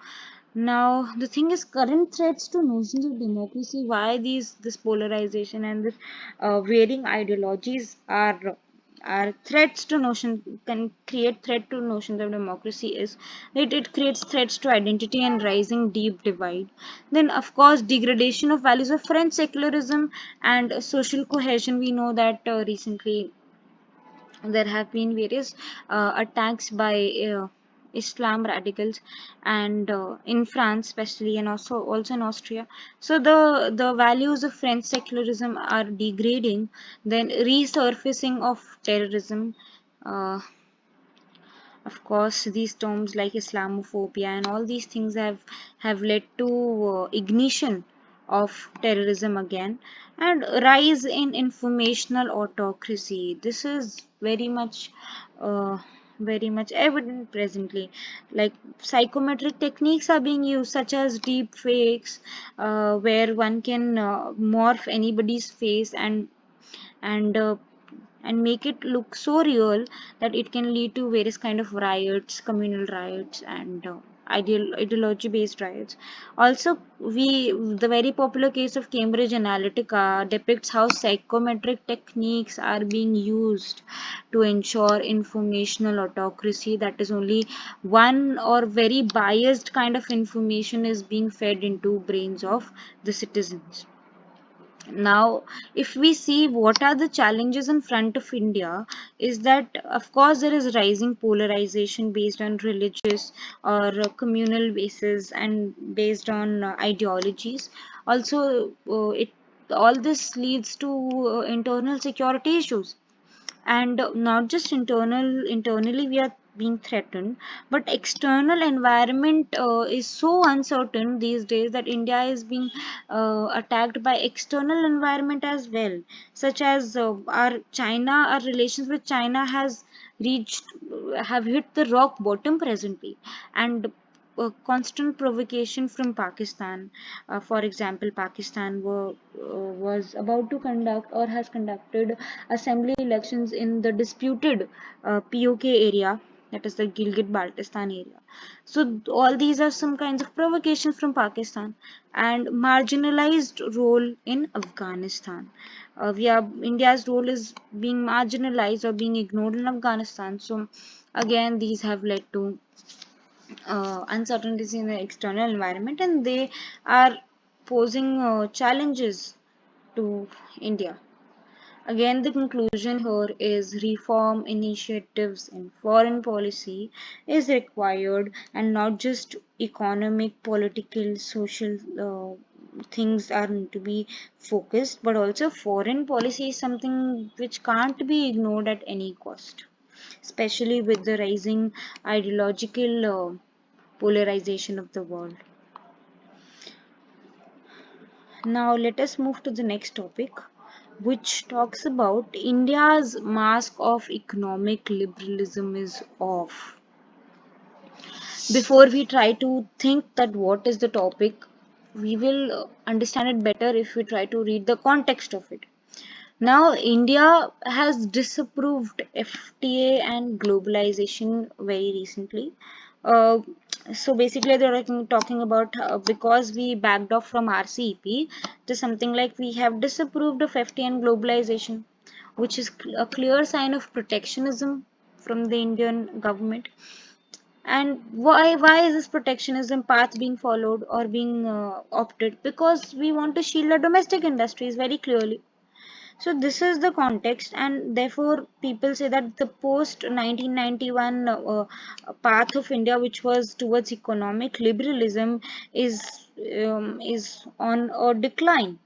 Now, the thing is, current threats to notions of democracy, why this polarization and this varying ideologies are threats to notion can create threat to notions of democracy is that it creates threats to identity and rising deep divide. Then, of course, degradation of values of French secularism and social cohesion. We know that recently there have been various attacks by Islam radicals, and in France especially, and also in Austria. So the values of French secularism are degrading. Then resurfacing of terrorism. Uh, of course, these terms like Islamophobia and all these things have led to ignition of terrorism again, and rise in informational autocracy. This is uh, very much evident presently. Like psychometric techniques are being used, such as deep fakes, where one can morph anybody's face and and make it look so real that it can lead to various kind of riots, communal riots, and ideology based riots. Also, we the very popular case of Cambridge Analytica depicts how psychometric techniques are being used to ensure informational autocracy, that is only one or very biased kind of information is being fed into brains of the citizens. Now, if we see what are the challenges in front of India, is that of course there is rising polarization based on religious or communal basis and based on ideologies. Also, it all this leads to internal security issues, and not just internally we are being threatened, but external environment is so uncertain these days that India is being attacked by external environment as well, such as our relations with China has reached have hit the rock bottom presently, and constant provocation from Pakistan. For example, was about to conduct or has conducted assembly elections in the disputed POK area, that is the Gilgit-Baltistan area. So all these are some kinds of provocations from Pakistan, and marginalized role in Afghanistan. India's role is being marginalized or being ignored in Afghanistan. So again, these have led to uncertainties in the external environment, and they are posing challenges to India. Again, the conclusion here is reform initiatives in foreign policy is required, and not just economic, political, social things are to be focused, but also foreign policy is something which can't be ignored at any cost, especially with the rising ideological polarization of the world. Now let us move to the next topic, which talks about India's mask of economic liberalism is off. Before we try to think that what is the topic, we will understand it better if we try to read the context of it. Now, India has disapproved FTA and globalization very recently. Uh, so basically, they're talking about because we backed off from RCEP to something like we have disapproved of FTA and globalization, which is a clear sign of protectionism from the Indian government. And why is this protectionism path being followed or being opted? Because we want to shield our domestic industries very clearly. So this is the context, and therefore people say that the post 1991 path of India, which was towards economic liberalism, is on a decline,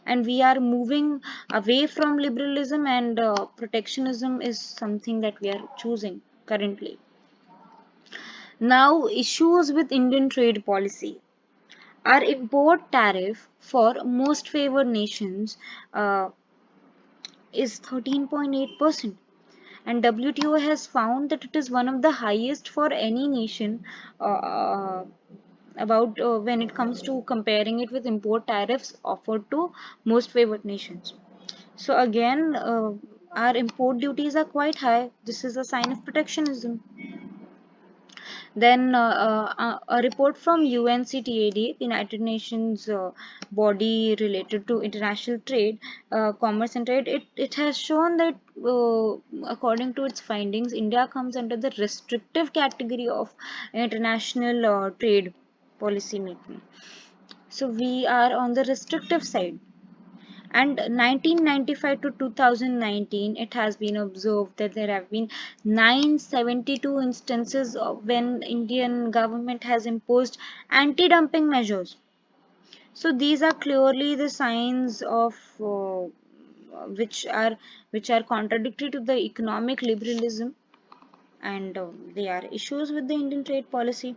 and we are moving away from liberalism, and protectionism is something that we are choosing currently. Now, issues with Indian trade policy. Our import tariff for most favored nations is 13.8%, and WTO has found that it is one of the highest for any nation about when it comes to comparing it with import tariffs offered to most favored nations. So again, our import duties are quite high. This is a sign of protectionism. Then a report from UNCTAD, United Nations body related to international trade, commerce and trade, it has shown that according to its findings, India comes under the restrictive category of international trade policy making. So we are on the restrictive side. And 1995 to 2019, it has been observed that there have been 972 instances of when Indian government has imposed anti-dumping measures. So these are clearly the signs of which are contradictory to the economic liberalism, and they are issues with the Indian trade policy.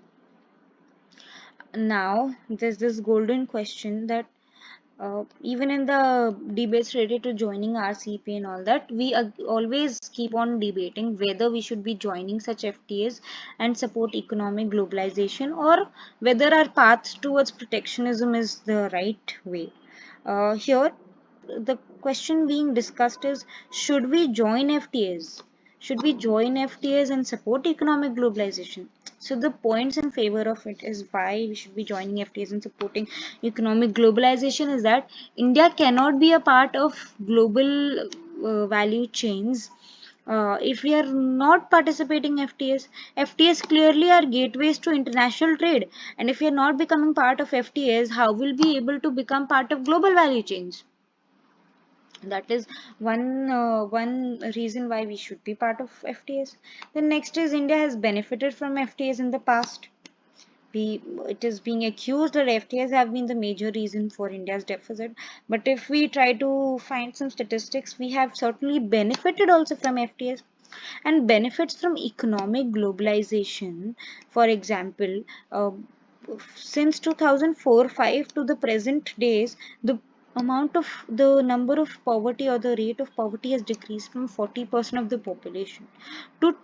Now there's this golden question that even in the debates related to joining RCP and all that, we always keep on debating whether we should be joining such FTAs and support economic globalization, or whether our path towards protectionism is the right way. Here, the question being discussed is, should we join FTAs? Should we join FTAs and support economic globalization? So the points in favor of it is why we should be joining FTAs and supporting economic globalization is that India cannot be a part of global value chains if we are not participating in FTAs. FTAs clearly are gateways to international trade, and if we are not becoming part of FTAs, how will we be able to become part of global value chains? That is one reason why we should be part of FTAs. The next is India has benefited from FTAs in the past. It is being accused that FTAs have been the major reason for India's deficit. But if we try to find some statistics, we have certainly benefited also from FTAs. And benefits from economic globalization, for example, since 2004-5 to the present days, the number of poverty or the rate of poverty has decreased from 40% of the population to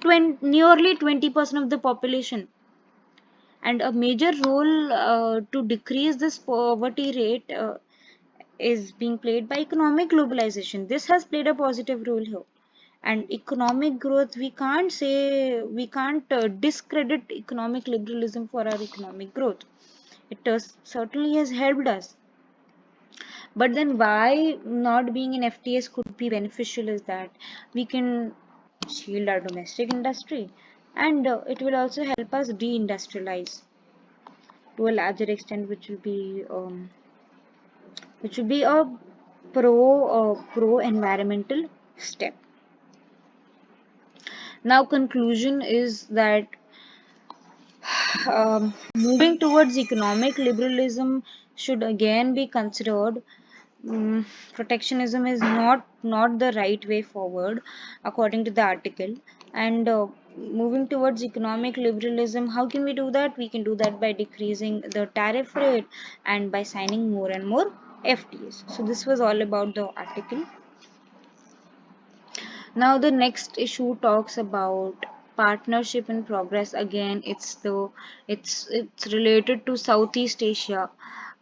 nearly 20% of the population. And a major role to decrease this poverty rate is being played by economic globalization. This has played a positive role here. And economic growth, we can't discredit economic liberalism for our economic growth. It certainly has helped us. But then why not being in FTAs could be beneficial is that we can shield our domestic industry, and it will also help us deindustrialize to a larger extent, which will be a pro environmental step. Now conclusion is that moving towards economic liberalism should again be considered. Protectionism is not the right way forward according to the article, and moving towards economic liberalism. How can we do that? We can do that by decreasing the tariff rate and by signing more and more FTAs. So this was all about the article. Now the next issue talks about partnership in progress. Again, it's related to Southeast Asia.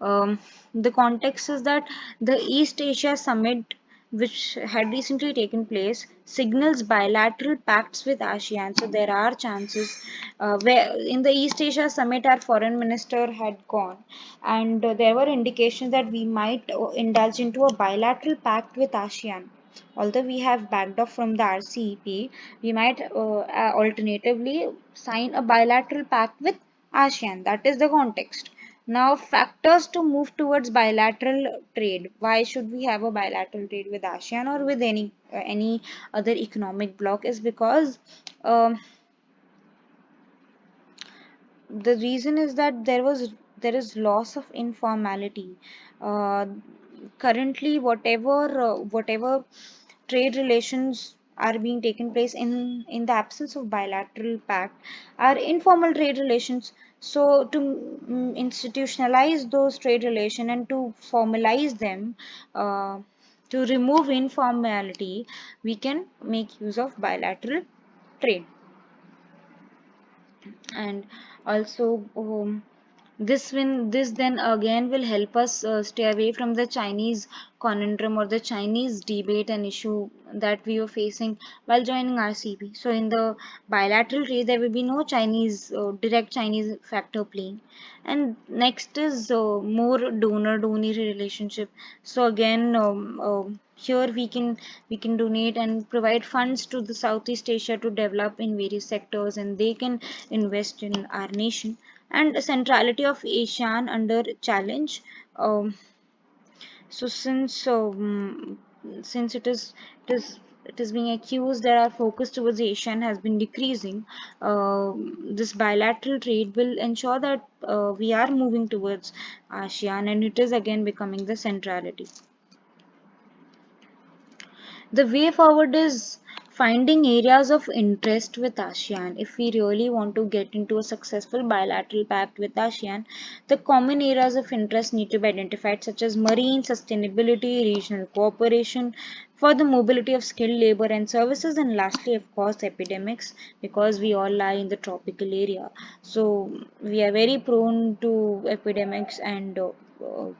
The context is that the East Asia Summit, which had recently taken place, signals bilateral pacts with ASEAN. So there are chances where in the East Asia Summit, our foreign minister had gone, and there were indications that we might indulge into a bilateral pact with ASEAN. Although we have backed off from the RCEP, we might alternatively sign a bilateral pact with ASEAN. That is the context. Now, factors to move towards bilateral trade. Why should we have a bilateral trade with ASEAN or with any other economic bloc? Is because um, the reason is that there is loss of informality. Uh, Currently, whatever trade relations are being taken place in the absence of bilateral pact are informal trade relations. So to institutionalize those trade relations and to formalize them, to remove informality, we can make use of bilateral trade. And also this then again will help us stay away from the Chinese conundrum or the Chinese debate and issue that we were facing while joining RCP. So in the bilateral trade there will be no Chinese direct Chinese factor playing. And next is more donor donor relationship. So again here we can donate and provide funds to the Southeast Asia to develop in various sectors, and they can invest in our nation. And centrality of ASEAN under challenge. um, so since it is it is being accused that our focus towards ASEAN has been decreasing, this bilateral trade will ensure that we are moving towards ASEAN, and it is again becoming the centrality. The way forward is finding areas of interest with ASEAN. If we really want to get into a successful bilateral pact with ASEAN, the common areas of interest need to be identified, such as marine sustainability, regional cooperation for the mobility of skilled labor and services, and lastly, of course, epidemics, because we all lie in the tropical area. So we are very prone to epidemics and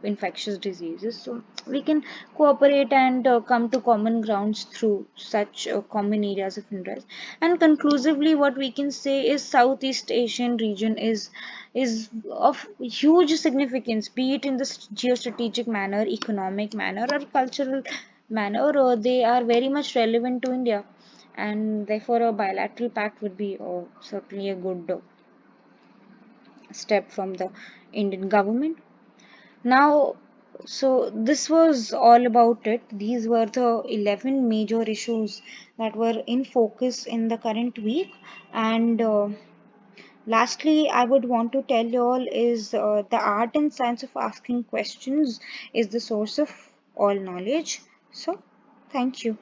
infectious diseases. So we can cooperate and come to common grounds through such common areas of interest. And conclusively, what we can say is Southeast Asian region is of huge significance, be it in the geostrategic manner, economic manner, or cultural manner. They are very much relevant to India, and therefore a bilateral pact would be certainly a good step from the Indian government. Now, so this was all about it. These were the 11 major issues that were in focus in the current week. And lastly, I would want to tell you all is the art and science of asking questions is the source of all knowledge. So, thank you.